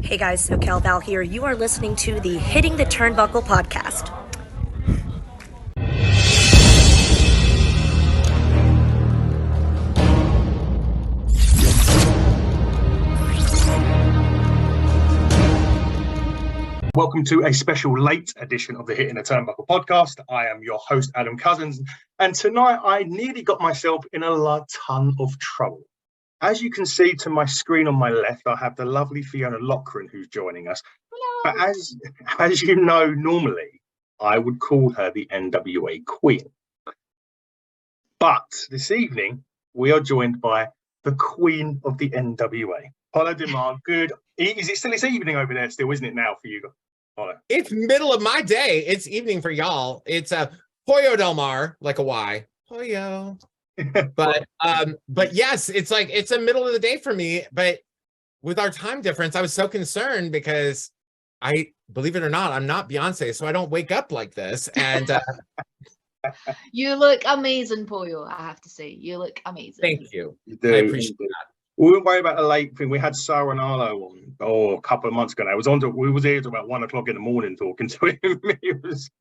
Hey guys, SoCal Val here. You are listening to the Hitting the Turnbuckle podcast. Welcome to a special late edition of the Hitting the Turnbuckle podcast. I am your host, Adam Cousins, and tonight I nearly got myself in a ton of trouble. As you can see to my screen on my left, I have the lovely Fiona Lochran who's joining us. Hello. But as you know, normally I would call her the NWA Queen. But this evening, we are joined by the Queen of the NWA, Pollo Del Mar. Good. Is it still it's evening over there still, isn't it now for you guys? Pollo? It's middle of my day. It's evening for y'all. It's a Pollo Del Mar, like a Y. Pollo. But yes, it's like it's a middle of the day for me. But with our time difference, I was so concerned because believe it or not, I'm not Beyonce, so I don't wake up like this. And you look amazing, Pollo. I have to say, you look amazing. Thank you. You do, I appreciate that. We won't worry about the late thing. We had Sarah and Arlo on a couple of months ago now. We was here till about 1 o'clock in the morning talking to him. It was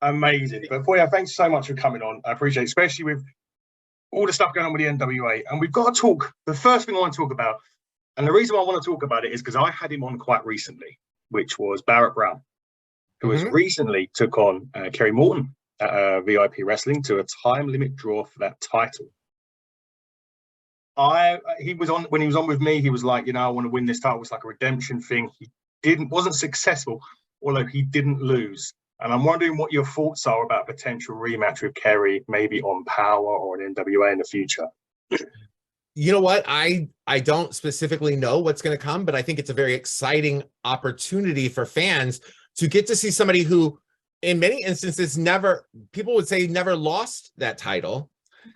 amazing. But Pollo, thanks so much for coming on. I appreciate it, especially with all the stuff going on with the NWA. And we've got to talk. The first thing I want to talk about, and the reason why I want to talk about it is because I had him on quite recently, which was Barrett Brown, who has recently took on Kerry Morton at VIP Wrestling to a time limit draw for that title. He was on when he was on with me. He was like, I want to win this title. It's like a redemption thing. He wasn't successful, although he didn't lose. And I'm wondering what your thoughts are about a potential rematch with Kerry, maybe on Power or an NWA in the future. You know what? I don't specifically know what's going to come, but I think it's a very exciting opportunity for fans to get to see somebody who, in many instances, people would say never lost that title,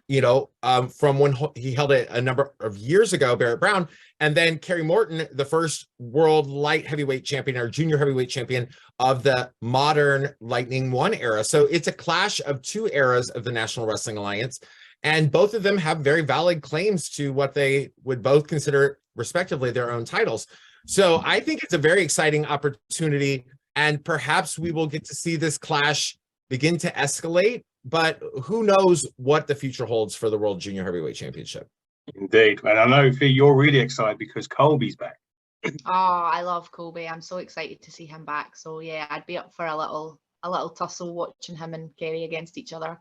from when he held it a number of years ago, Barrett Brown, and then Kerry Morton, the first world light heavyweight champion or junior heavyweight champion of the modern Lightning One era. So it's a clash of two eras of the National Wrestling Alliance. And both of them have very valid claims to what they would both consider, respectively, their own titles. So I think it's a very exciting opportunity. And perhaps we will get to see this clash begin to escalate. But who knows what the future holds for the World Junior Heavyweight Championship. Indeed. And I know, Fee, you're really excited because Colby's back. Oh, I love Colby. I'm so excited to see him back. So yeah, I'd be up for a little tussle watching him and Kerry against each other.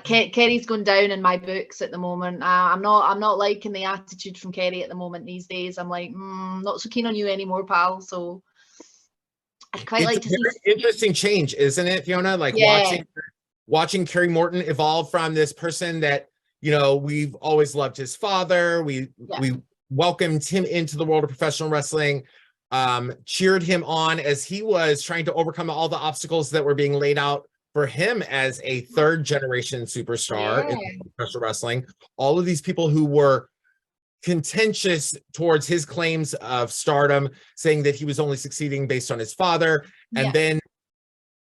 Kerry's going down in my books at the moment. I'm not liking the attitude from Kerry at the moment these days. I'm like, not so keen on you anymore, pal. So I'd quite like to see. Interesting change, isn't it, Fiona? Like watching Kerry Morton evolve from this person that we've always loved his father. We welcomed him into the world of professional wrestling. Cheered him on as he was trying to overcome all the obstacles that were being laid out for him as a third generation superstar in professional wrestling. All of these people who were contentious towards his claims of stardom, saying that he was only succeeding based on his father. And then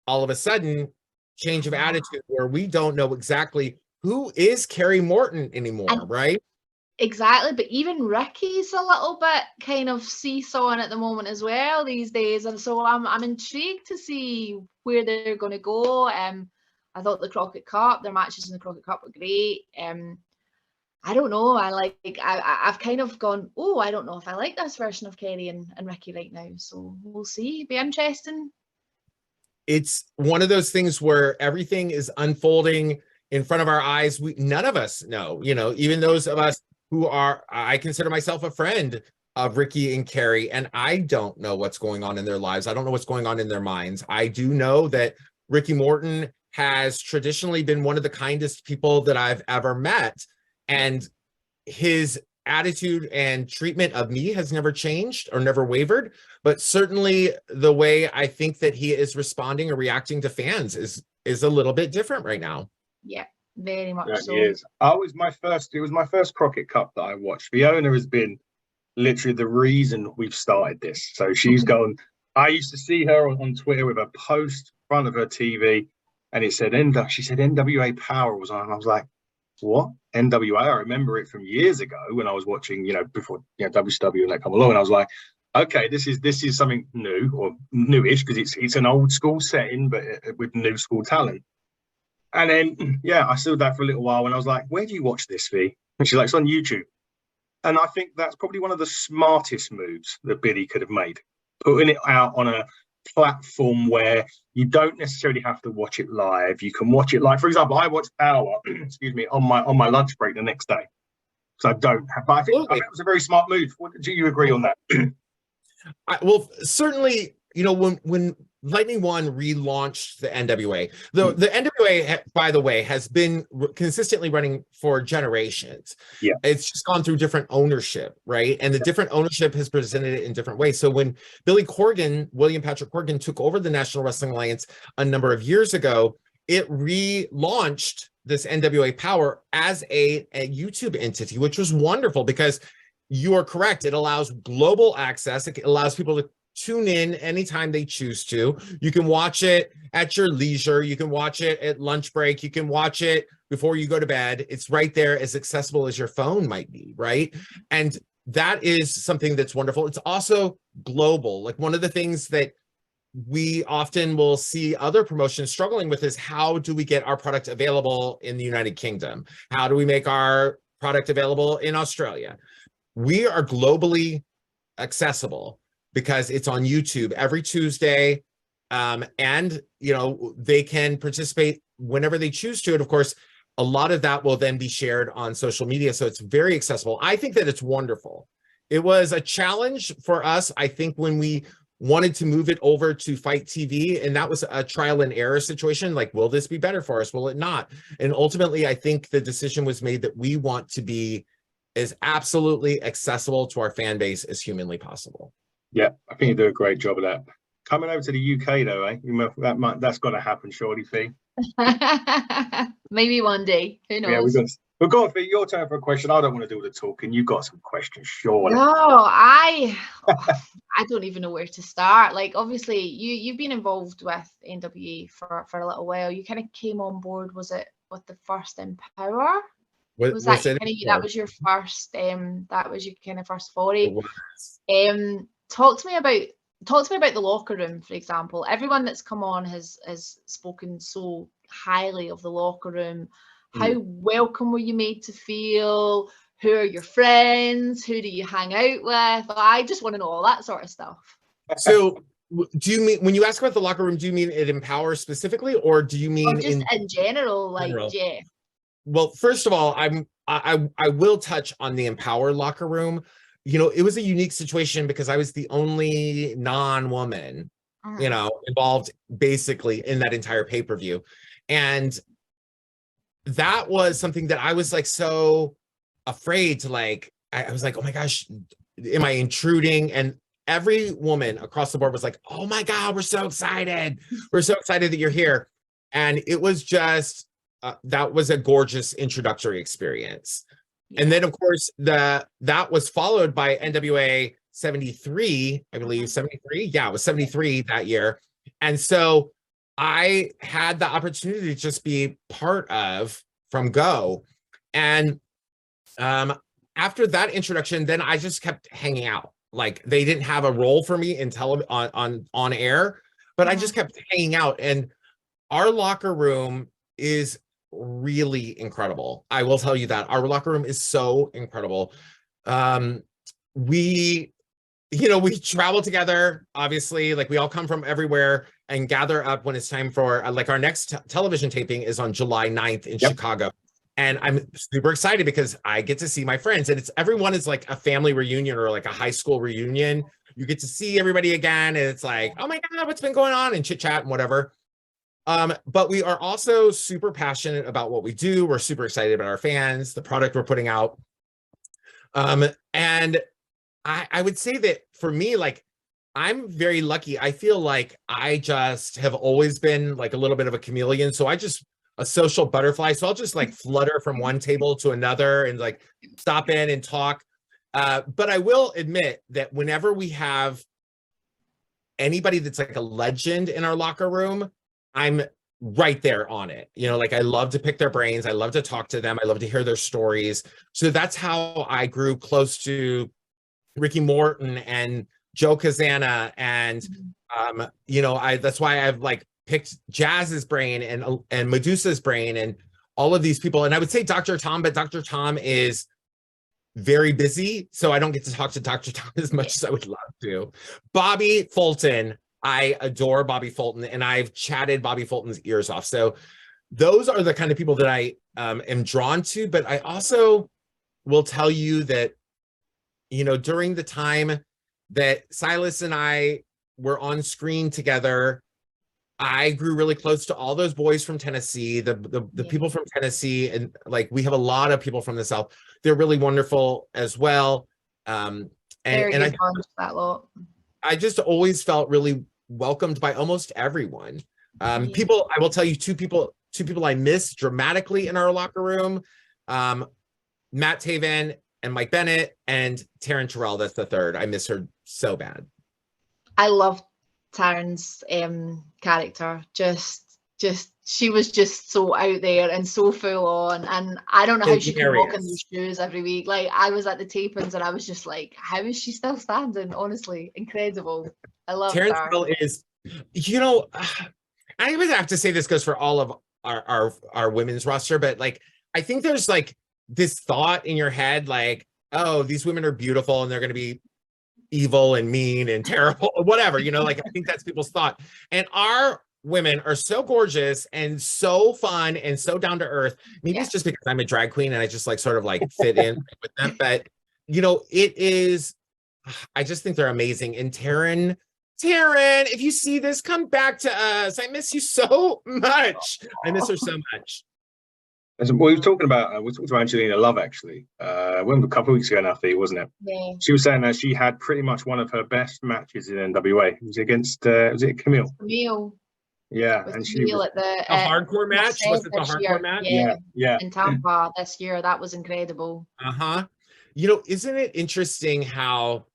all of a sudden, change of attitude where we don't know exactly who is Kerry Morton anymore, right? Exactly, but even Ricky's a little bit kind of seesawing at the moment as well these days, and so I'm intrigued to see where they're going to go. I thought the Crockett Cup, their matches in the Crockett Cup were great. I don't know. I've kind of gone, I don't know if I like this version of Kerry and Ricky right now. So we'll see. Be interesting. It's one of those things where everything is unfolding in front of our eyes. None of us know, even those of us who I consider myself a friend of Ricky and Kerry, and I don't know what's going on in their lives. I don't know what's going on in their minds. I do know that Ricky Morton has traditionally been one of the kindest people that I've ever met, and his attitude and treatment of me has never changed or never wavered, but certainly the way I think that he is responding or reacting to fans is a little bit different right now. Yeah. Very much so. It was my first Crockett Cup that I watched. Fiona has been literally the reason we've started this. So she's gone. I used to see her on Twitter with a post in front of her TV, and it said she said NWA Power was on, and I was like, what? NWA? I remember it from years ago when I was watching, before WCW and that come along, and I was like, Okay, this is something new or newish because it's an old school setting, but with new school talent. And then yeah, I saw that for a little while, and I was like, "Where do you watch this, V?" And she's like, "It's on YouTube." And I think that's probably one of the smartest moves that Billy could have made, putting it out on a platform where you don't necessarily have to watch it live. You can watch it like, for example, I watched Power, excuse me, on my lunch break the next day. So I don't have, but I think it was a very smart move. Do you agree on that? Well, certainly, you know, when Lightning One relaunched the NWA, the NWA, by the way, has been consistently running for generations. Yeah, it's just gone through different ownership, right? And the different ownership has presented it in different ways. So when William Patrick Corgan, took over the National Wrestling Alliance a number of years ago, it relaunched this NWA Power as a YouTube entity, which was wonderful because you are correct. It allows global access. It allows people to tune in anytime they choose to. You can watch it at your leisure. You can watch it at lunch break. You can watch it before you go to bed. It's right there, as accessible as your phone might be, right? And that is something that's wonderful. It's also global. Like, one of the things that we often will see other promotions struggling with is, how do we get our product available in the United Kingdom? How do we make our product available in Australia? We are globally accessible because it's on YouTube every Tuesday. And, you know, they can participate whenever they choose to. And of course, a lot of that will then be shared on social media. So it's very accessible. I think that it's wonderful. It was a challenge for us, I think, when we wanted to move it over to Fight TV, and that was a trial and error situation. Like, will this be better for us? Will it not? And ultimately, I think the decision was made that we want to be as absolutely accessible to our fan base as humanly possible. Yeah, I think you do a great job of that. Coming over to the UK though, that's got to happen, surely, Fee. Maybe one day. Who knows? Yeah, we've got Fee, your turn for a question. I don't want to do all the talking. You've got some questions, surely. No, I don't even know where to start. Like, obviously, you've been involved with NWA for a little while. You kind of came on board, was it with the first Empower? That was your first kind of first foray? Talk to me about the locker room, for example. Everyone that's come on has spoken so highly of the locker room. How welcome were you made to feel? Who are your friends? Who do you hang out with? I just want to know all that sort of stuff. So, do you mean, when you ask about the locker room, do you mean it Empower specifically, or do you mean just in general? Like, yeah. Well, first of all, I will touch on the Empower locker room. You know, it was a unique situation because I was the only non-woman, you know, involved basically in that entire pay-per-view. And that was something that I was like so afraid to, like, I was like, oh my gosh, am I intruding? And every woman across the board was like, oh my God, we're so excited. We're so excited that you're here. And it was just, that was a gorgeous introductory experience. Yeah. And then of course that was followed by NWA 73, I believe 73. Yeah, it was 73 that year. And so I had the opportunity to just be part of from go. And after that introduction, then I just kept hanging out. Like, they didn't have a role for me in on air, but I just kept hanging out. And our locker room is really incredible. I will tell you that our locker room is so incredible. We travel together, obviously, like we all come from everywhere and gather up when it's time for like our next television taping is on July 9th in Chicago. And I'm super excited because I get to see my friends, and everyone is like a family reunion or like a high school reunion. You get to see everybody again, and it's like, oh my God, what's been going on, and chit chat and whatever. But we are also super passionate about what we do. We're super excited about our fans, the product we're putting out. And I would say that for me, like, I'm very lucky. I feel like I just have always been like a little bit of a chameleon. So a social butterfly. So I'll just like flutter from one table to another and like stop in and talk. But I will admit that whenever we have anybody that's like a legend in our locker room, I'm right there on it. You know, like, I love to pick their brains. I love to talk to them. I love to hear their stories. So that's how I grew close to Ricky Morton and Joe Kazana, and that's why I've like picked Jazz's brain and Medusa's brain and all of these people. And I would say Dr. Tom, but Dr. Tom is very busy, so I don't get to talk to Dr. Tom as much as I would love to. Bobby Fulton, I adore Bobby Fulton, and I've chatted Bobby Fulton's ears off. So those are the kind of people that I am drawn to. But I also will tell you that, during the time that Silas and I were on screen together, I grew really close to all those boys from Tennessee, the people from Tennessee, and like we have a lot of people from the South. They're really wonderful as well. And I just always felt really welcomed by almost everyone. People, I will tell you, two people I miss dramatically in our locker room, Matt Taven and Mike Bennett, and Taryn Terrell. That's the third. I miss her so bad. I love Taryn's character. Just she was just so out there and so full on, and I don't know how she could walk in those shoes every week. Like, I was at the tapings and I was just like, how is she still standing? Honestly, incredible. I love Taryn Terrell is, I would have to say this goes for all of our women's roster, but like I think there's like this thought in your head like, oh, these women are beautiful and they're going to be evil and mean and terrible, whatever, like I think that's people's thought. And our women are so gorgeous and so fun and so down to earth. Maybe it's just because I'm a drag queen and I just like sort of like fit in with them, but it is, I just think they're amazing. And Taryn, if you see this, come back to us. I miss you so much. I miss her so much. We were talking about, we talked to Angelina Love actually, a couple of weeks ago now, wasn't it? Yeah. She was saying that she had pretty much one of her best matches in NWA. It was against, was it Camille? Camille. Yeah, and she was at the hardcore match. Was it the hardcore match? Yeah. In Tampa this year, that was incredible. Isn't it interesting how,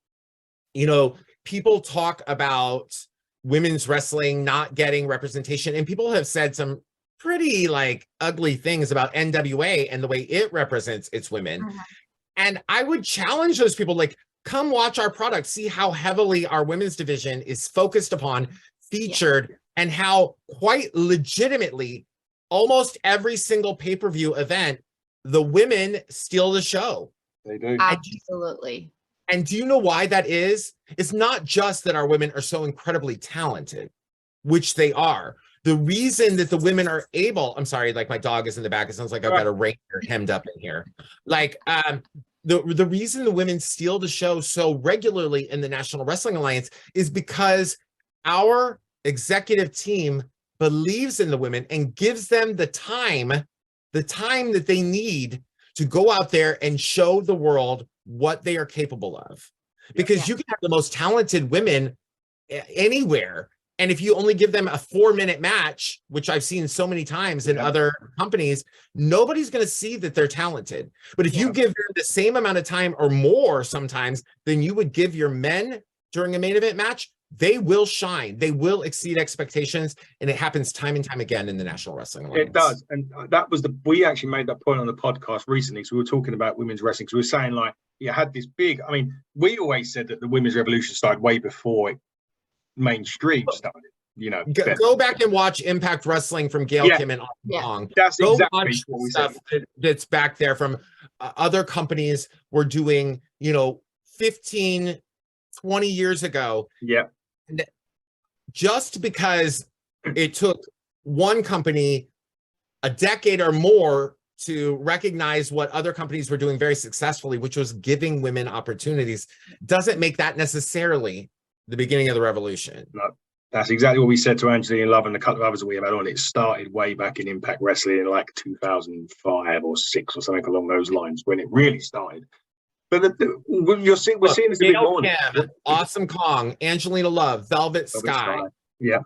people talk about women's wrestling not getting representation, and people have said some pretty like ugly things about NWA and the way it represents its women. And I would challenge those people, like, come watch our product, see how heavily our women's division is focused upon, featured, and how quite legitimately almost every single pay-per-view event, the women steal the show. They do. Absolutely. And do you know why that is? It's not just that our women are so incredibly talented, which they are. The reason that the women are able, I'm sorry, like my dog is in the back. It sounds like I've got a reindeer hemmed up in here. Like, the reason the women steal the show so regularly in the National Wrestling Alliance is because our executive team believes in the women and gives them the time that they need to go out there and show the world what they are capable of. Because you can have the most talented women anywhere, and if you only give them a 4-minute match, which I've seen so many times in other companies, nobody's going to see that they're talented. But if you give them the same amount of time or more sometimes than you would give your men during a main event match, they will shine. They will exceed expectations, and it happens time and time again in the National Wrestling Alliance. It does, and that was we actually made that point on the podcast recently. So we were talking about women's wrestling. So we were saying like, you had this big. I mean, we always said that the women's revolution started way before it mainstream started. Go back and watch Impact Wrestling from Gail Kim and Austin. That's go exactly watch what we stuff said. That's back there from other companies were doing, 15, 20 years ago. Yeah. And just because it took one company a decade or more to recognize what other companies were doing very successfully, which was giving women opportunities, doesn't make that necessarily the beginning of the revolution. No, that's exactly what we said to Angelina Love and a couple of others that we have had on. It started way back in Impact Wrestling in like 2005 or 6 or something along those lines when it really started. But we're seeing this a bit more. Awesome Kong, Angelina Love, Velvet Sky. Yeah.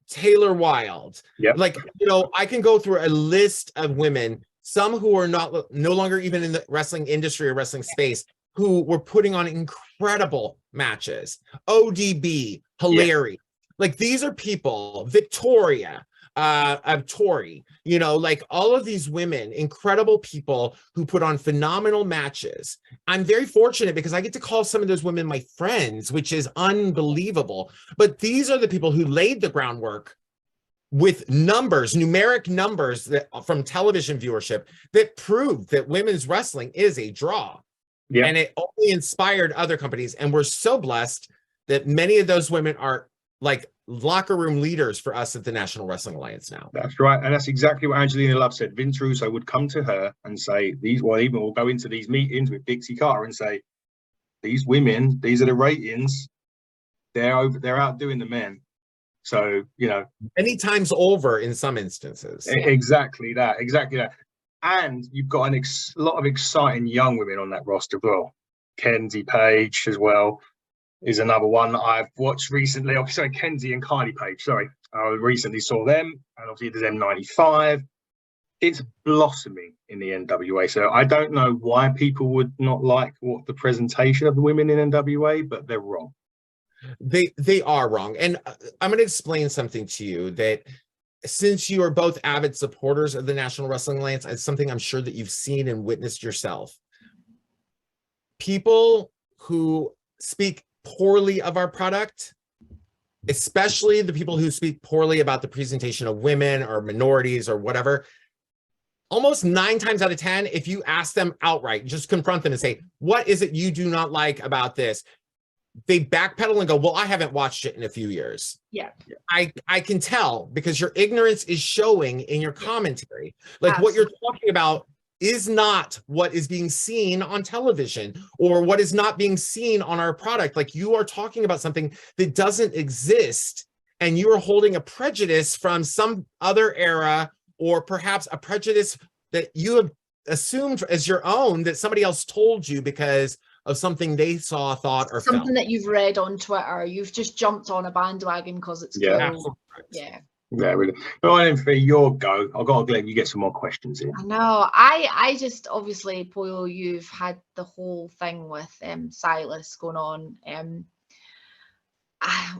Taylor Wilde. Yeah. Like, I can go through a list of women, some who are no longer even in the wrestling industry or wrestling space, who were putting on incredible matches. ODB, Hilary. Like, these are people, Victoria, Tori, you know, like all of these women, incredible people who put on phenomenal matches. I'm very fortunate because I get to call some of those women my friends, which is unbelievable. But these are the people who laid the groundwork with numbers, numeric numbers that from television viewership that proved that women's wrestling is a draw. Yeah. And it only inspired other companies. And we're so blessed that many of those women are like locker room leaders for us at the National Wrestling Alliance now. That's right. And that's exactly what Angelina Love said. Vince Russo would come to her and say, even we'll go into these meetings with Dixie Carter and say, these women, these are the ratings. They're outdoing the men. So, you know. Many times over in some instances. Exactly that. And you've got a lot of exciting young women on that roster as well. Kenzie Page as well is another one that I've watched recently. Oh, sorry, Kenzie and Kylie Page. Sorry, I recently saw them, and obviously there's M95. It's blossoming in the NWA. So I don't know why people would not like what the presentation of the women in NWA, but they're wrong. They are wrong, and I'm going to explain something to you that. Since you are both avid supporters of the National Wrestling Alliance, it's something I'm sure that you've seen and witnessed yourself. People who speak poorly of our product, especially the people who speak poorly about the presentation of women or minorities or whatever, almost 9 times out of 10, if you ask them outright, just confront them and say, what is it you do not like about this? They backpedal and go, well, I haven't watched it in a few years. Yeah. I can tell because your ignorance is showing in your commentary. Like Absolutely. what you're talking about is not what is being seen on television or what is not being seen on our product. Like you are talking about something that doesn't exist and you are holding a prejudice from some other era or perhaps a prejudice that you have assumed as your own that somebody else told you because of something they saw, thought, or something felt. that you've read on Twitter. You've just jumped on a bandwagon because it's cool. Yeah. Yeah, really. All right, for your go. I've got to let you get some more questions in. I know. I just obviously, Pollo, you've had the whole thing with Silas going on. I'm at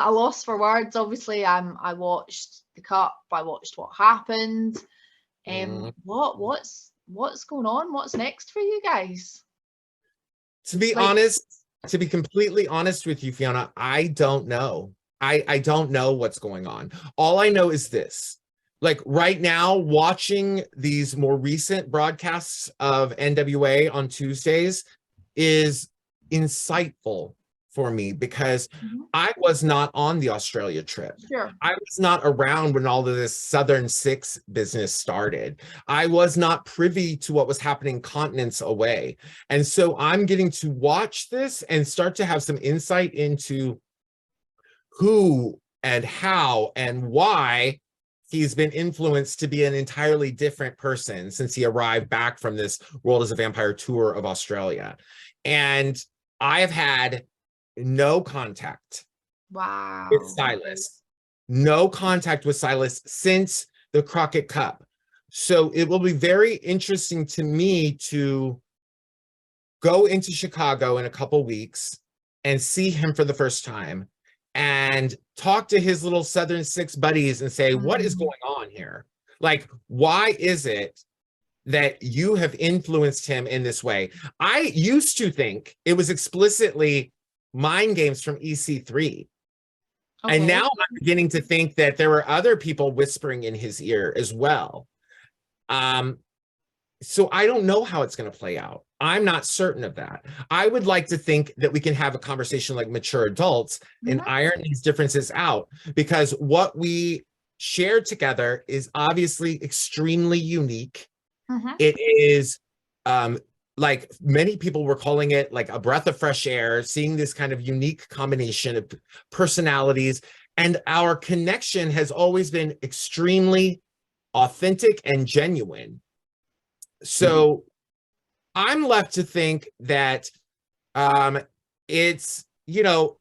a loss for words. Obviously, I watched the Cup. I watched what happened. What's going on? What's next for you guys? To be honest, to be completely honest with you, Fiona, I don't know. I don't know what's going on. All I know is this. Like right now, watching these more recent broadcasts of NWA on Tuesdays is insightful for me because I was not on the Australia trip. Sure. I was not around when all of this Southern Six business started. I was not privy to what was happening continents away. And so I'm getting to watch this and start to have some insight into who and how and why he's been influenced to be an entirely different person since he arrived back from this World as a Vampire tour of Australia. And I have had no contact with Silas. No contact with Silas since the Crockett Cup. So it will be very interesting to me to go into Chicago in a couple weeks and see him for the first time and talk to his little Southern Six buddies and say, what is going on here? Like, why is it that you have influenced him in this way? I used to think it was explicitly mind games from EC3. Okay. And now I'm beginning to think that there were other people whispering in his ear as well. So I don't know how it's going to play out. I'm not certain of that. I would like to think that we can have a conversation like mature adults and iron these differences out, because what we shared together is obviously extremely unique. It is like many people were calling it like a breath of fresh air, seeing this kind of unique combination of personalities. And our connection has always been extremely authentic and genuine. So I'm left to think that it's, you know,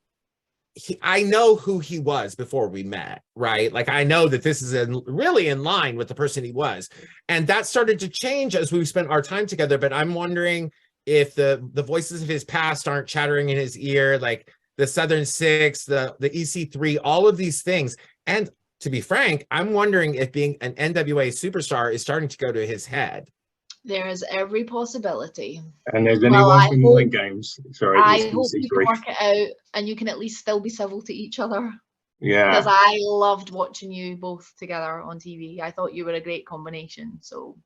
I know who he was before we met, right? Like, I know that this is really in line with the person he was. And that started to change as we spent our time together. But I'm wondering if the voices of his past aren't chattering in his ear. Like, the Southern Six, the EC3, all of these things. And to be frank, I'm wondering if being an NWA superstar is starting to go to his head. There is every possibility. And there's Well, anyone I from hope- Mind Games. Sorry, I it's hope you EC3. can work it out and you can at least still be civil to each other. Yeah. Because I loved watching you both together on TV. I thought you were a great combination. So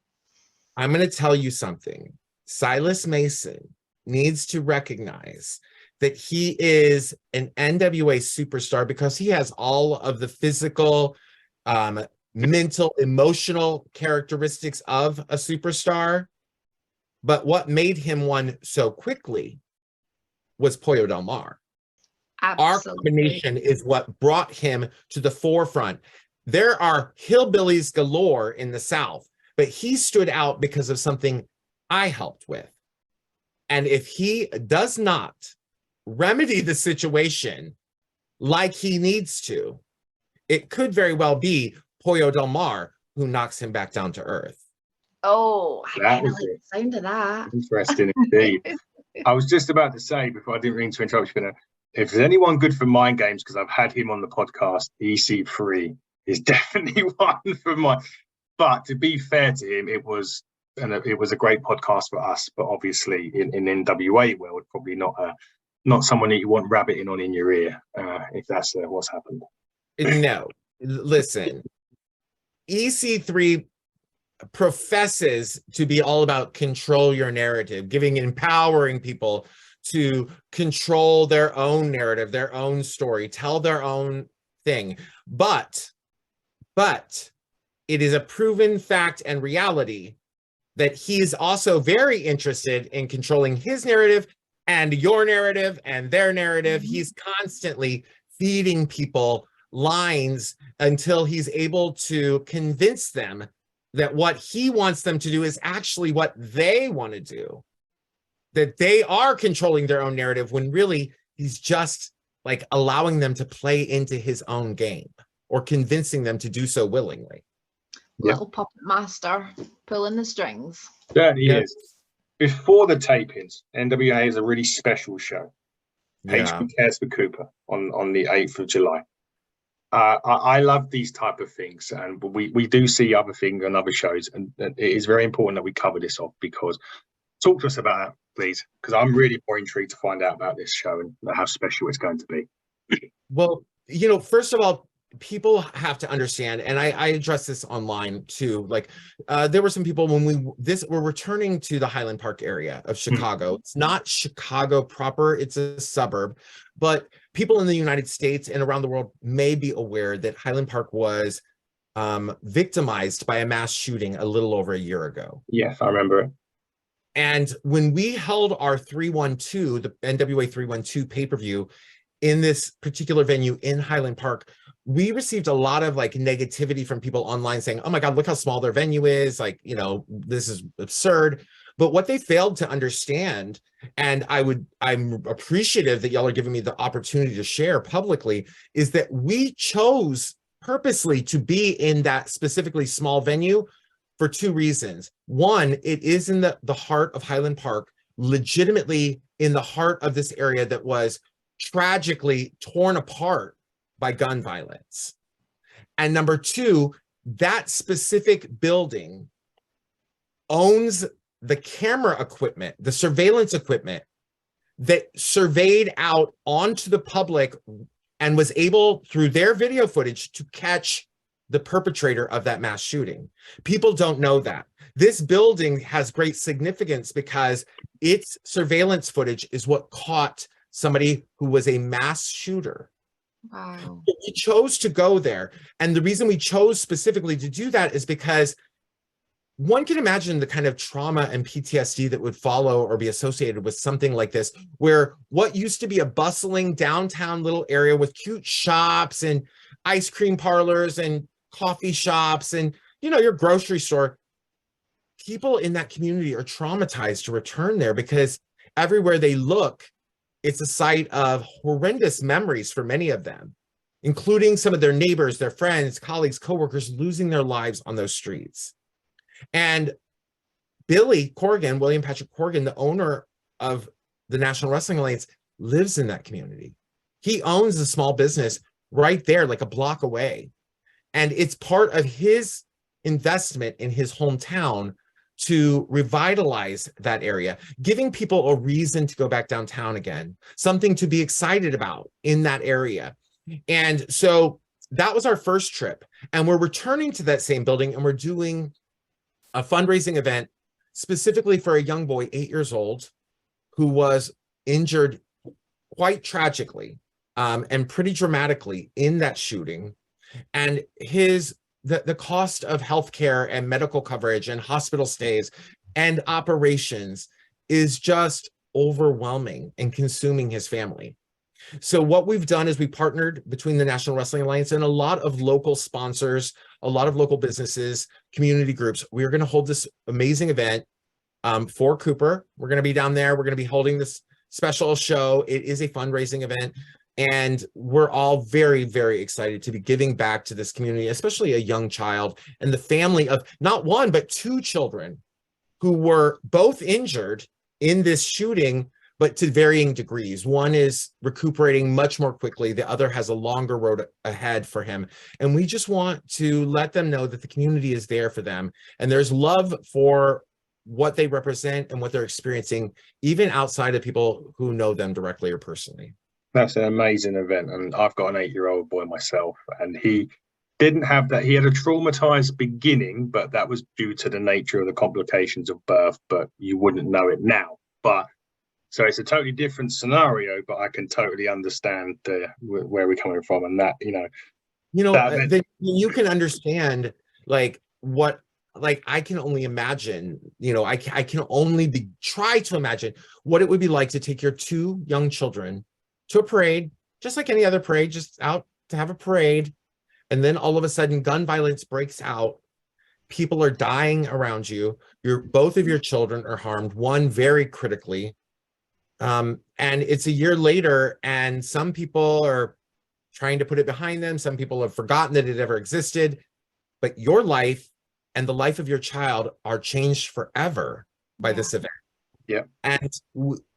I'm going to tell you something. Silas Mason needs to recognize that he is an NWA superstar because he has all of the physical, mental, emotional characteristics of a superstar. But what made him one so quickly was Pollo Del Mar. absolutely. Our combination is what brought him to the forefront. There are hillbillies galore in the South, but he stood out because of something I helped with. And if he does not remedy the situation like he needs to, it could very well be Pollo Del Mar who knocks him back down to earth. Oh, I That kind of was like it. the sound of that. Interesting indeed. I was just about to say, before I didn't mean to interrupt you, if there's anyone good for Mind Games, because I've had him on the podcast, EC3 is definitely one for mine. But to be fair to him, it was a great podcast for us. But obviously, in NWA world, probably not someone that you want rabbiting on in your ear, if that's what's happened. No, listen, EC3 professes to be all about control your narrative, empowering people to control their own narrative, their own story, tell their own thing. But it is a proven fact and reality that he is also very interested in controlling his narrative and your narrative and their narrative. He's constantly feeding people lines until he's able to convince them that what he wants them to do is actually what they want to do, that they are controlling their own narrative when really he's just like allowing them to play into his own game or convincing them to do so willingly. Little puppet master pulling the strings. Certainly Yeah. is. Before the tapings, NWA is a really special show. Yeah. HB Cares for Cooper on the 8th of July. I love these type of things, and we do see other things and other shows, and it is very important that we cover this off. Because talk to us about that, please, because I'm really more intrigued to find out about this show and how special it's going to be. Well, first of all, people have to understand, and I address this online too. Like, there were some people when we're returning to the Highland Park area of Chicago. It's not Chicago proper; it's a suburb, but people in the United States and around the world may be aware that Highland Park was victimized by a mass shooting a little over a year ago. Yes, I remember it. And when we held our 312, the NWA 312 pay-per-view in this particular venue in Highland Park, we received a lot of like negativity from people online saying, oh my God, look how small their venue is. Like, this is absurd. But what they failed to understand, and I'm appreciative that y'all are giving me the opportunity to share publicly, is that we chose purposely to be in that specifically small venue for two reasons. One, it is in the heart of Highland Park, legitimately in the heart of this area that was tragically torn apart by gun violence. And number two, that specific building owns the camera equipment, the surveillance equipment that surveyed out onto the public and was able, through their video footage, to catch the perpetrator of that mass shooting. People don't know that. This building has great significance because its surveillance footage is what caught somebody who was a mass shooter. Wow. We chose to go there. And the reason we chose specifically to do that is because one can imagine the kind of trauma and PTSD that would follow or be associated with something like this, where what used to be a bustling downtown little area with cute shops and ice cream parlors and coffee shops and, your grocery store, people in that community are traumatized to return there because everywhere they look, it's a site of horrendous memories for many of them, including some of their neighbors, their friends, colleagues, coworkers losing their lives on those streets. And Billy Corgan, William Patrick Corgan, the owner of the National Wrestling Alliance, lives in that community. He owns a small business right there, like a block away. And it's part of his investment in his hometown to revitalize that area, giving people a reason to go back downtown again, something to be excited about in that area. And so that was our first trip. And we're returning to that same building, and we're doing a fundraising event specifically for a young boy, 8 years old, who was injured quite tragically and pretty dramatically in that shooting. And the cost of healthcare and medical coverage and hospital stays and operations is just overwhelming and consuming his family. So what we've done is we partnered between the National Wrestling Alliance and a lot of local sponsors, a lot of local businesses, community groups. We're going to hold this amazing event for Cooper. We're going to be down there. We're going to be holding this special show. It is a fundraising event. And we're all very, very excited to be giving back to this community, especially a young child and the family of not one, but two children who were both injured in this shooting, but to varying degrees. One is recuperating much more quickly. The other has a longer road ahead for him. And we just want to let them know that the community is there for them. And there's love for what they represent and what they're experiencing, even outside of people who know them directly or personally. That's an amazing event. And I've got an 8-year-old boy myself, and he didn't have that. He had a traumatized beginning, but that was due to the nature of the complications of birth, but you wouldn't know it now. But so it's a totally different scenario, but I can totally understand where we're coming from. And that, you can understand like I can only imagine, I can only try to imagine what it would be like to take your two young children to a parade, just like any other parade, just out to have a parade. And then all of a sudden gun violence breaks out. People are dying around you. Both of your children are harmed, one very critically. And it's a year later, and some people are trying to put it behind them. Some people have forgotten that it ever existed. But your life and the life of your child are changed forever by this event. Yeah. And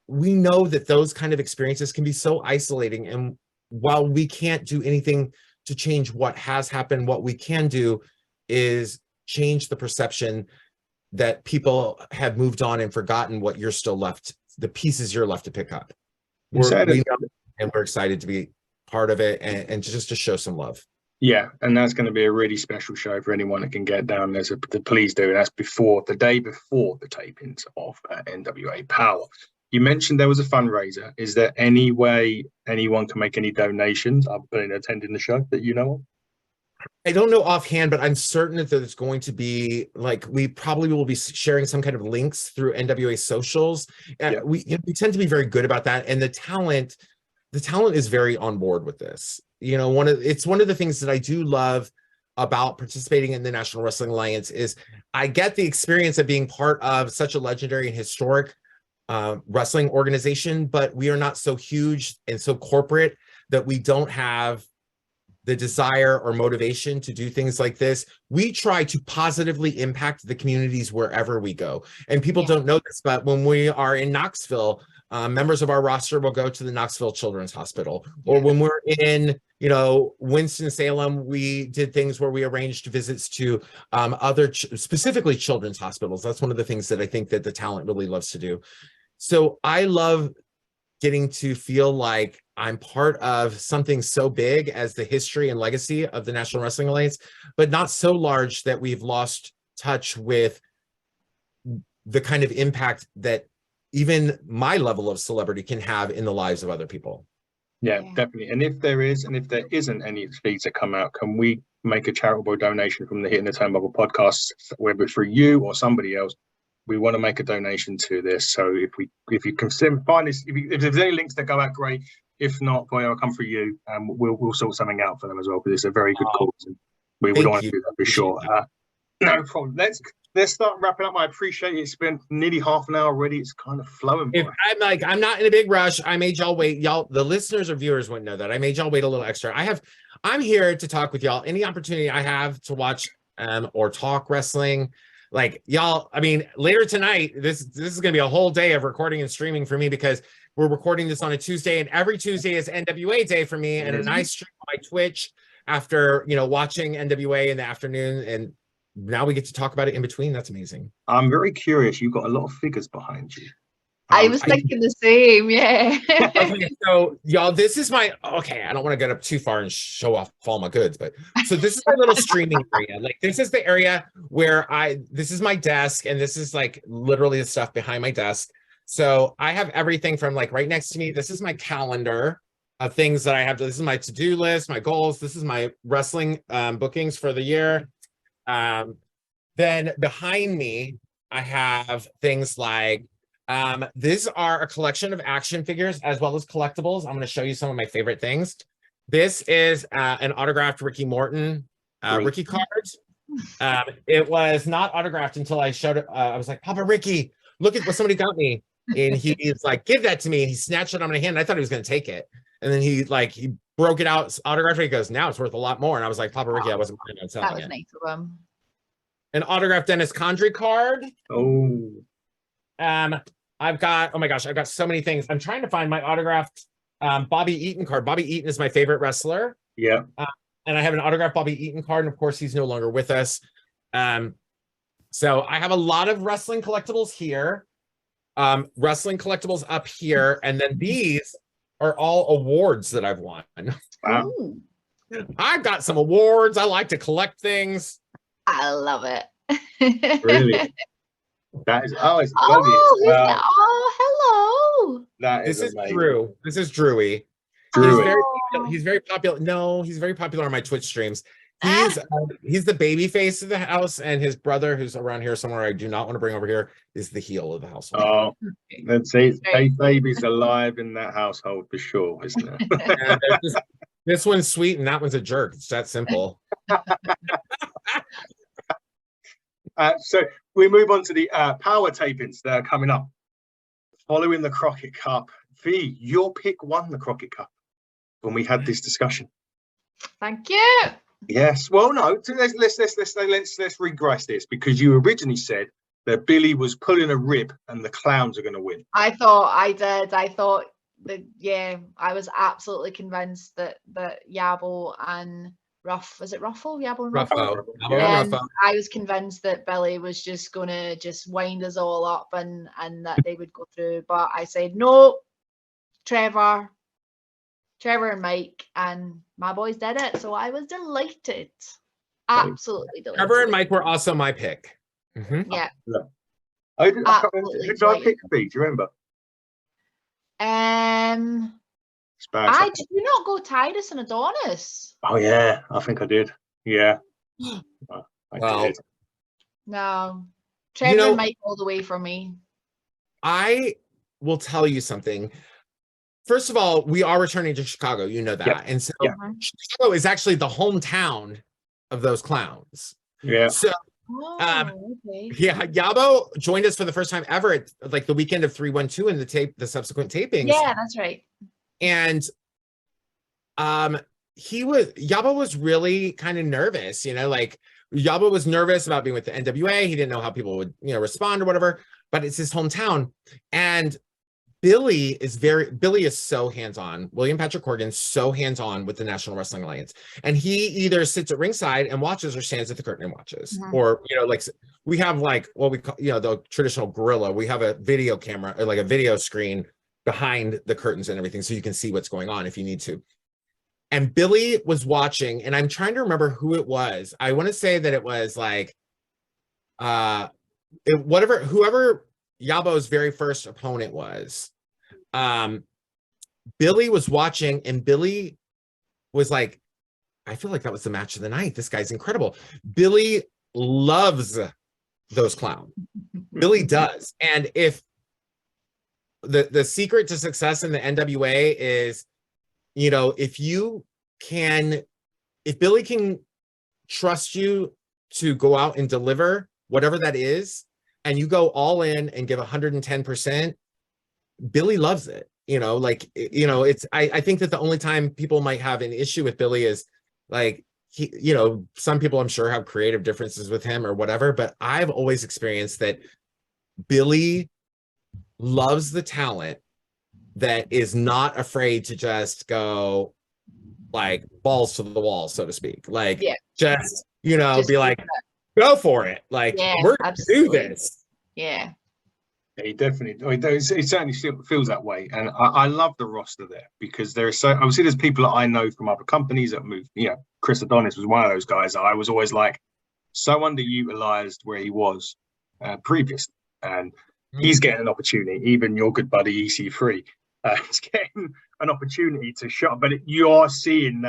we know that those kind of experiences can be so isolating. And while we can't do anything to change what has happened, what we can do is change the perception that people have moved on and forgotten what you're still left, the pieces you're left to pick up. We know, and we're excited to be part of it and just to show some love. Yeah, and that's going to be a really special show for anyone that can get down there. So please do. And that's the day before the tapings of NWA Power. You mentioned there was a fundraiser. Is there any way anyone can make any donations other than attending the show that you know of? I don't know offhand, but I'm certain that there's going to be, we probably will be sharing some kind of links through NWA socials. Yeah. We tend to be very good about that. And the talent is very on board with this. It's one of the things that I do love about participating in the National Wrestling Alliance is I get the experience of being part of such a legendary and historic wrestling organization, but we are not so huge and so corporate that we don't have the desire or motivation to do things like this. We try to positively impact the communities wherever we go. And people don't know this, but when we are in Knoxville, members of our roster will go to the Knoxville Children's Hospital. Or when we're in, Winston-Salem, we did things where we arranged visits to other specifically children's hospitals. That's one of the things that I think that the talent really loves to do. So I love getting to feel like I'm part of something so big as the history and legacy of the National Wrestling Alliance, but not so large that we've lost touch with the kind of impact that even my level of celebrity can have in the lives of other people. Yeah, definitely. And if there isn't any fees that come out, can we make a charitable donation from the Hitting the Turnbuckle podcast, whether it's for you or somebody else? We want to make a donation to this. So if you can find this, if there's any links that go out, great. If not, boy, I'll come for you, and we'll sort something out for them as well, because it's a very good cause. And we would want to do that for sure. No problem. Let's start wrapping up. I appreciate it. It's been nearly half an hour already. It's kind of flowing by. I'm not in a big rush. I made y'all wait. Y'all, the listeners or viewers wouldn't know that. I made y'all wait a little extra. I'm here to talk with y'all. Any opportunity I have to watch or talk wrestling, y'all, later tonight, this is gonna be a whole day of recording and streaming for me, because We're recording this on a Tuesday, and every Tuesday is NWA day for me, and a nice stream on my Twitch after, you know, watching NWA in the afternoon, and now we get to talk about it in between. That's amazing. I'm very curious. You've got a lot of figures behind you. I was thinking the same, yeah. Okay, so y'all, this is my, okay, I don't want to get up too far and show off all my goods, but so this is my little streaming area. Like, this is the area where this is my desk, and this is like literally the stuff behind my desk. So I have everything from, like, right next to me, this is my calendar of things that I have. This is my to-do list, my goals. This is my wrestling bookings for the year. Then behind me, I have things like, these are a collection of action figures as well as collectibles. I'm going to show you some of my favorite things. This is an autographed Ricky Morton Ricky card. It was not autographed until I showed it. I was like, Papa Ricky, look at what somebody got me. And he's like, give that to me. And he snatched it out of my hand. I thought he was going to take it. And then he broke it out, autographed it. He goes, now it's worth a lot more. And I was like, Papa Ricky, I wasn't planning on selling it. That was nice of him. An autographed Dennis Condrey card. Oh. I've got, oh my gosh, I've got so many things. I'm trying to find my autographed Bobby Eaton card. Bobby Eaton is my favorite wrestler. Yeah. And I have an autographed Bobby Eaton card, and of course, he's no longer with us. So I have a lot of wrestling collectibles here, wrestling collectibles up here, and then these are all awards that I've won. Wow. I've got some awards. I like to collect things. I love it. Really? That is, it's Oh, hello. That This is amazing. Drew. This is Drewy. Drewy. He's very popular. No, he's very popular on my Twitch streams. He's the baby face of the house, and his brother, who's around here somewhere, I do not want to bring over here, is the heel of the household. Oh, let's see. Baby's alive in that household for sure, isn't it? This one's sweet, and that one's a jerk. It's that simple. So we move on to the power tapings that are coming up. Following the Crockett Cup. V, your pick won the Crockett Cup when we had this discussion. Thank you. Yes. Well, no. Let's regress this, because you originally said that Billy was pulling a rib and the clowns are going to win. I thought I did. I thought that, yeah, I was absolutely convinced that Yabo and was it Ruffle? Yabo and Ruffle? Ruffo. I was convinced that Billy was just gonna wind us all up and that they would go through. But I said no, Trevor and Mike, and my boys did it. So I was delighted. Absolutely delighted. Trevor and Mike were also my pick. Mm-hmm. Yeah. I can't remember. Who did I pick? Do you remember? I did you not go Titus and Adonis? Oh yeah, I think I did. Yeah. I did. No. Trevor and Mike all the way for me. I will tell you something. First of all, we are returning to Chicago. You know that. Yep. And so Chicago is actually the hometown of those clowns. Yeah. So okay. yeah, Yabo joined us for the first time ever at like the weekend of 312 and the subsequent tapings. Yeah, that's right. And Yabo was really kind of nervous, like Yabo was nervous about being with the NWA. He didn't know how people would, respond or whatever, but it's his hometown. And Billy is so hands-on. William Patrick Corgan's so hands-on with the National Wrestling Alliance. And he either sits at ringside and watches or stands at the curtain and watches. Mm-hmm. Or, like we have like what we call, the traditional gorilla. We have a video camera or like a video screen behind the curtains and everything, so you can see what's going on if you need to. And Billy was watching, and I'm trying to remember who it was. I want to say that it was like whoever Yabo's very first opponent was. Billy was watching, and Billy was like, I feel like that was the match of the night. This guy's incredible. Billy loves those clowns. Billy does. And if the secret to success in the NWA is, if Billy can trust you to go out and deliver whatever that is, and you go all in and give 110%, Billy loves it. I think that the only time people might have an issue with Billy is like, some people I'm sure have creative differences with him or whatever, but I've always experienced that Billy loves the talent that is not afraid to just go like balls to the wall, so to speak. Like, just, you know, Just be like, go for it. Like, we're going to do this. Yeah. He definitely, it certainly still feels that way. And I love the roster there, because there's obviously there's people that I know from other companies that moved, you know, Chris Adonis was one of those guys that I was always like, so underutilized where he was previously. And he's getting an opportunity, even your good buddy EC3, is getting an opportunity to shot. But you are seeing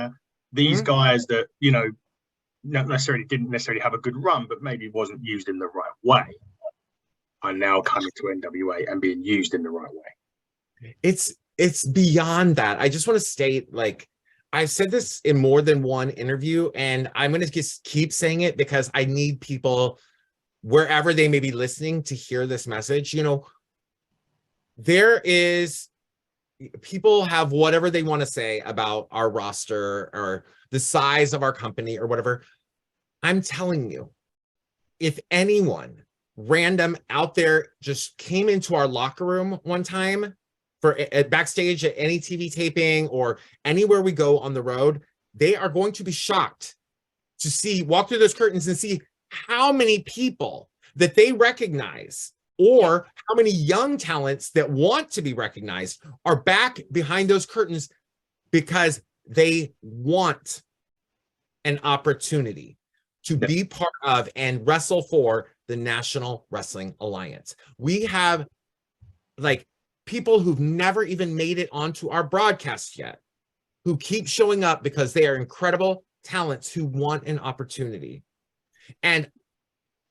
these guys that, you know, didn't necessarily have a good run, but maybe wasn't used in the right way, are now coming to NWA and being used in the right way. It's beyond that. I just want to state, like, I've said this in more than one interview, and I'm going to just keep saying it because I need people, wherever they may be listening, to hear this message. You know, people have whatever they want to say about our roster or the size of our company or whatever. I'm telling you, if anyone random out there just came into our locker room one time for backstage at any TV taping or anywhere we go on the road, they are going to be shocked to walk through those curtains and see how many people that they recognize, or how many young talents that want to be recognized are back behind those curtains because they want an opportunity to be part of and wrestle for the National Wrestling Alliance. We have like people who've never even made it onto our broadcast yet, who keep showing up because they are incredible talents who want an opportunity. And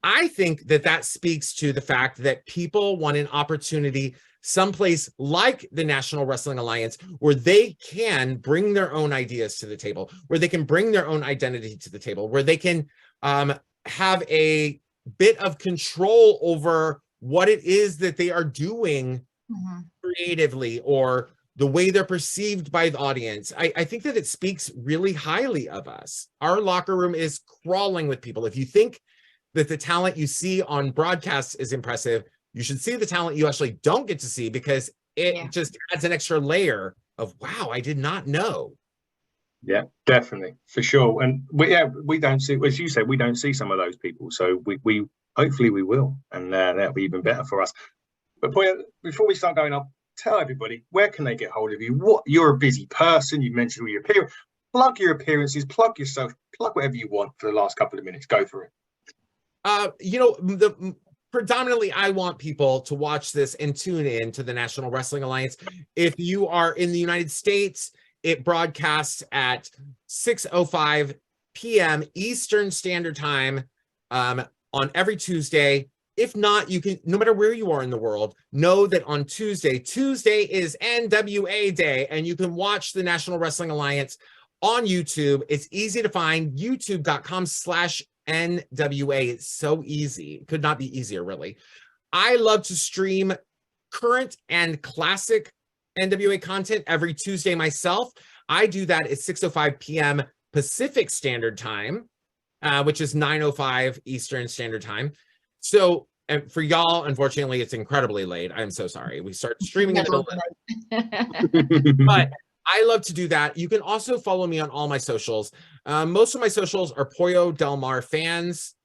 I think that speaks to the fact that people want an opportunity someplace like the National Wrestling Alliance, where they can bring their own ideas to the table, where they can bring their own identity to the table, where they can have a bit of control over what it is that they are doing creatively, or the way they're perceived by the audience. I think that it speaks really highly of us. Our locker room is crawling with people. If you think that the talent you see on broadcasts is impressive, you should see the talent you actually don't get to see, because it just adds an extra layer of, wow, I did not know. Yeah, definitely, for sure. And we don't see, as you said, we don't see some of those people. So we hopefully we will, and that'll be even better for us. But before we start going up, tell everybody, where can they get hold of you? You're a busy person. You mentioned all your appearance. Plug your appearances, plug yourself, plug whatever you want for the last couple of minutes. Go for it. You know, predominantly, I want people to watch this and tune in to the National Wrestling Alliance. If you are in the United States, it broadcasts at 6:05 p.m. Eastern Standard Time on every Tuesday. If not, you can, no matter where you are in the world, know that on Tuesday is NWA Day, and you can watch the National Wrestling Alliance on YouTube. It's easy to find, youtube.com/NWA. It's so easy. It could not be easier, really. I love to stream current and classic NWA content every Tuesday myself. I do that at 6:05 p.m. Pacific Standard Time, which is 9:05 Eastern Standard Time. So, and for y'all, unfortunately, it's incredibly late. I'm so sorry. We start streaming in the middle of the night. But I love to do that. You can also follow me on all my socials. Most of my socials are Pollo Del Mar Fans.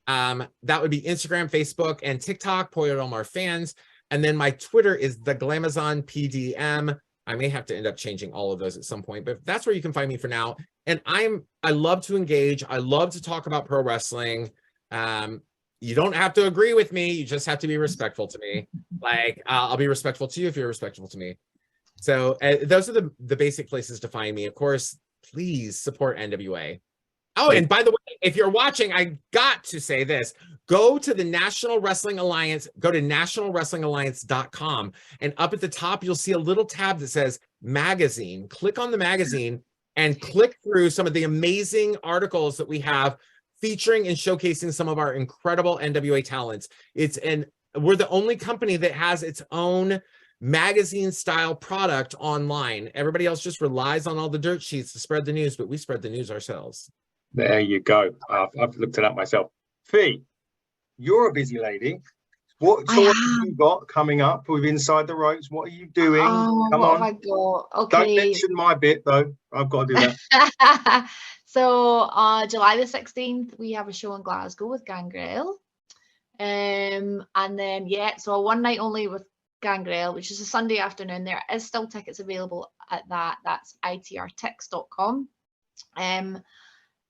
That would be Instagram, Facebook, and TikTok, Pollo Del Mar Fans. And then my Twitter is the Glamazon PDM. I may have to end up changing all of those at some point, but that's where you can find me for now. And I love to engage. I love to talk about pro wrestling. You don't have to agree with me. You just have to be respectful to me. Like, I'll be respectful to you if you're respectful to me. So those are the basic places to find me. Of course, please support NWA. Oh, and by the way, if you're watching, I got to say this. Go to the National Wrestling Alliance, go to nationalwrestlingalliance.com, and up at the top, you'll see a little tab that says magazine. Click on the magazine and click through some of the amazing articles that we have featuring and showcasing some of our incredible NWA talents. We're the only company that has its own magazine style product online. Everybody else just relies on all the dirt sheets to spread the news, but we spread the news ourselves. There you go. I've looked it up myself. Fee, you're a busy lady. What tour have you got coming up with Inside the Ropes? What are you doing? Come what on. have I got? Don't Okay. mention my bit though. I've got to do that. So July the 16th, we have a show in Glasgow with Gangrel. And then so a one night only with Gangrel, which is a Sunday afternoon. There is still tickets available at that. That's itrtix.com.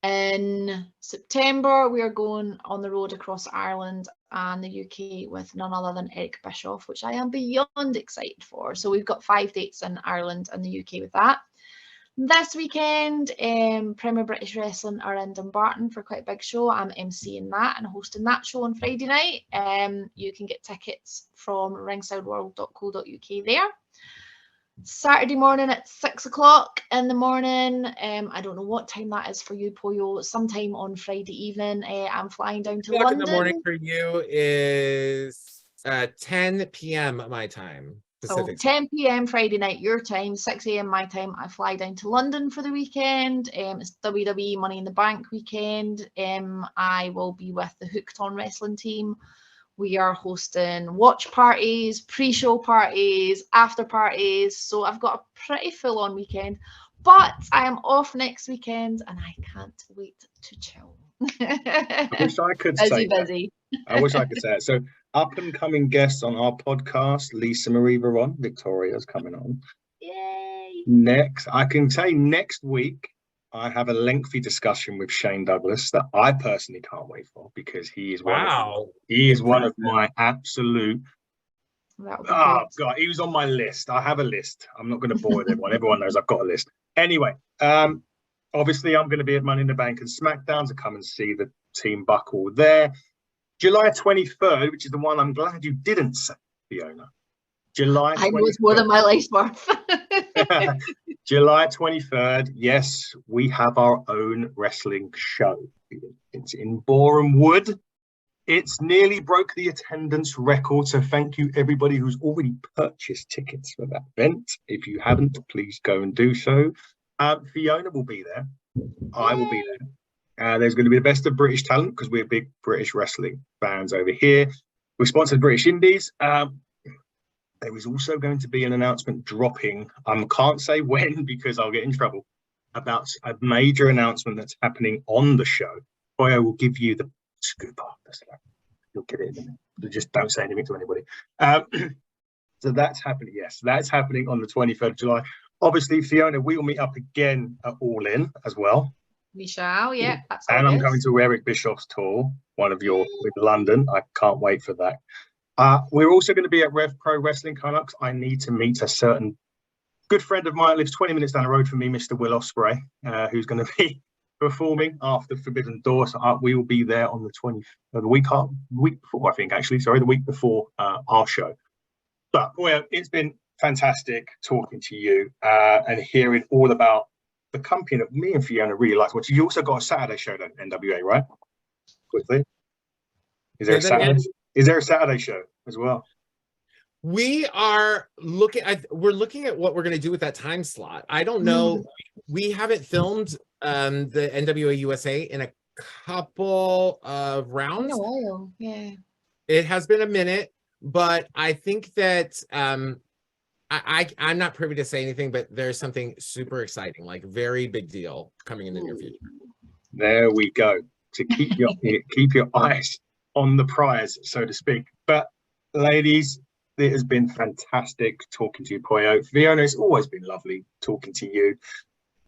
In September, we are going on the road across Ireland and the UK with none other than Eric Bischoff, which I am beyond excited for. So we've got 5 dates in Ireland and the UK with that. This weekend, Premier British Wrestling are in Dumbarton for quite a big show. I'm emceeing that and hosting that show on Friday night. You can get tickets from ringsideworld.co.uk there. Saturday morning at 6 o'clock in the morning. I don't know what time that is for you, Pollo. Sometime on Friday evening. I'm flying down to London. In the morning for you is 10 p.m. my time. Pacific. So 10 p.m. Friday night, your time, 6 a.m. my time. I fly down to London for the weekend. It's WWE Money in the Bank weekend. I will be with the Hooked On Wrestling team. We are hosting watch parties, pre-show parties, after parties. So I've got a pretty full-on weekend. But I am off next weekend and I can't wait to chill. I wish I could say busy. I wish I could say it. So up and coming guests on our podcast, Lisa Marie Veron, Victoria's coming on. Yay! Next, I can say next week, I have a lengthy discussion with Shane Douglas that I personally can't wait for because he is one of my absolute. Oh God, he was on my list. I have a list. I'm not going to bore everyone. Everyone knows I've got a list. Anyway, obviously I'm going to be at Money in the Bank and SmackDown to come and see the Turnbuckle there. July 23rd, which is the one I'm glad you didn't say, Fiona. July 23rd. I know it's more than my life's worth. July 23rd, yes, we have our own wrestling show. It's in Boreham Wood. It's nearly broke the attendance record, so thank you everybody who's already purchased tickets for that event. If you haven't, please go and do so. Fiona will be there. I will be there. There's going to be the best of British talent because we're big British wrestling fans over here. We're sponsored British Indies. There is also going to be an announcement dropping. I can't say when because I'll get in trouble about a major announcement that's happening on the show. I will give you the scoop after. So you'll get it in a minute. So just don't say anything to anybody. So that's happening. Yes, that's happening on the 23rd of July. Obviously, Fiona, we will meet up again at All In as well. We shall, yeah. That's and I'm going to Eric Bischoff's tour, one of your with London. I can't wait for that. We're also going to be at Rev Pro Wrestling Canucks. I need to meet a certain good friend of mine that lives 20 minutes down the road from me, Mr. Will Ospreay, who's going to be performing after Forbidden Door. So we will be there on the week before, I think, actually. Sorry, the week before our show. But boy, it's been fantastic talking to you and hearing all about the company that me and Fiona really like. You also got a Saturday show at NWA, right? Quickly. Is there a Saturday? Is there a Saturday show as well? We are looking at what we're going to do with that time slot. I don't know. We haven't filmed the NWA USA in a couple of rounds. In a while, yeah. It has been a minute, but I think that I'm not privy to say anything, but there's something super exciting, like very big deal coming in the near future. There we go. To keep your eyes on the prize, so to speak. But ladies, it has been fantastic talking to you, Pollo. Fiona, it's always been lovely talking to you.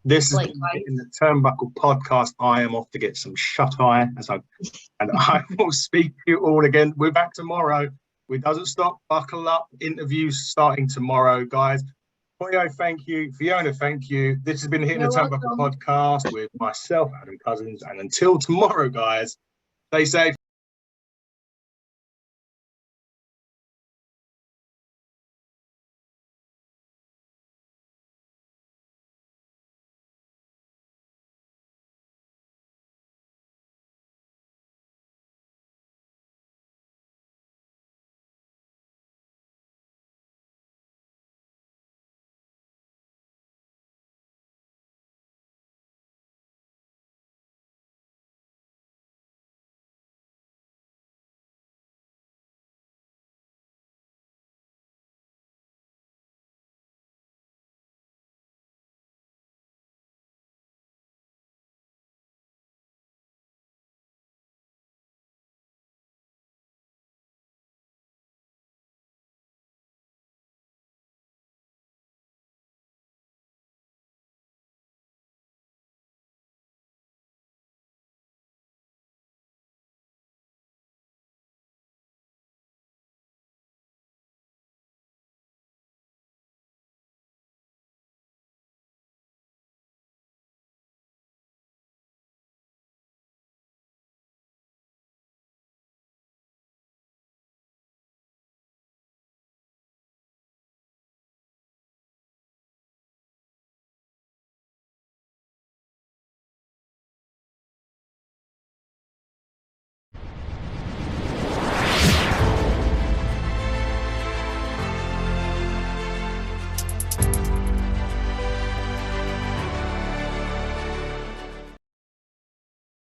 This is in the Turnbuckle podcast. I am off to get some shut-eye, and I will speak to you all again. We're back tomorrow. It doesn't stop. Buckle up. Interviews starting tomorrow, guys. Pollo, thank you. Fiona, thank you. This has been Hitting the Turnbuckle podcast with myself, Adam Cousins. And until tomorrow, guys, stay safe.